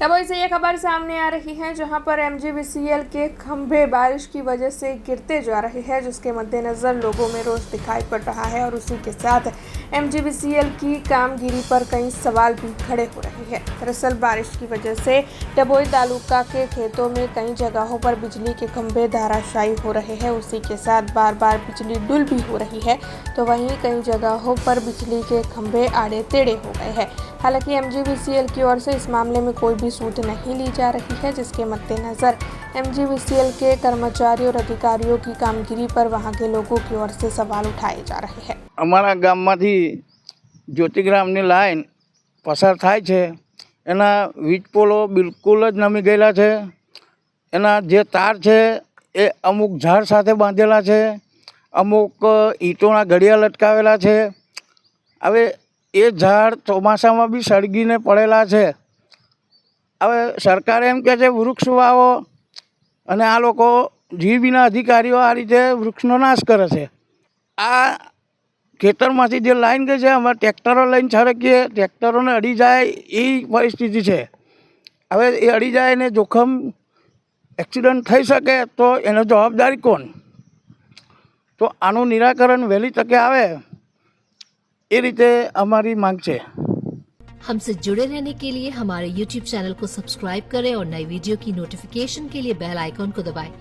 डभोई से ये खबर सामने आ रही है जहां पर एमजीवीसीएल के खंभे बारिश की वजह से गिरते जा रहे हैं, जिसके मद्देनजर लोगों में रोष दिखाई पड़ रहा है और उसी के साथ एमजीवीसीएल की कामगिरी पर कई सवाल भी खड़े हो रहे हैं। दरअसल बारिश की वजह से डभोई तालुका के खेतों में कई जगहों पर बिजली के खंभे धराशायी हो रहे हैं, उसी के साथ बार बार बिजली डुल भी हो रही है, तो वहीं कई जगहों पर बिजली के खंभे आड़े टेढ़े हो गए हैं। हालांकि एमजीवीसीएल की ओर से इस मामले में कोई भी सूद नहीं ली जा रही है, जिसके मद्देनजर एमजीवीसीएल के कर्मचारियों और अधिकारियों की कामगिरी पर वहां के लोगों की ओर से सवाल उठाए जा रहे हैं। અમારા ગામમાંથી જ્યોતિગ્રામની લાઈન પસાર થાય છે, એના વીજ પોલો બિલકુલ જ નમી ગયેલા છે. એના જે તાર છે એ અમુક ઝાડ સાથે બાંધેલા છે, અમુક ઈંટોના ઘડિયા લટકાવેલા છે. હવે એ ઝાડ ચોમાસામાં બી સળગીને પડેલા છે. હવે સરકારે એમ કહે છે વૃક્ષ વાવો, અને આ લોકો જીબીના અધિકારીઓ આ રીતે વૃક્ષનો નાશ કરે છે. આ ખેતરમાંથી જે લાઈન ગઈ છે, અમે ટ્રેક્ટરો લઈને છરકીએ, ટ્રેક્ટરોને અડી જાય એ પરિસ્થિતિ છે. હવે એ અડી જાય ને જોખમ એક્સિડન્ટ થઈ શકે તો એનો જવાબદારી કોણ? તો આનું નિરાકરણ વહેલી તકે આવે એ રીતે અમારી માંગ છે. हमसे जुड़े रहने के लिए हमारे YouTube चैनल को सब्सक्राइब करें और नई वीडियो की नोटिफिकेशन के लिए बेल आइकॉन को दबाएं।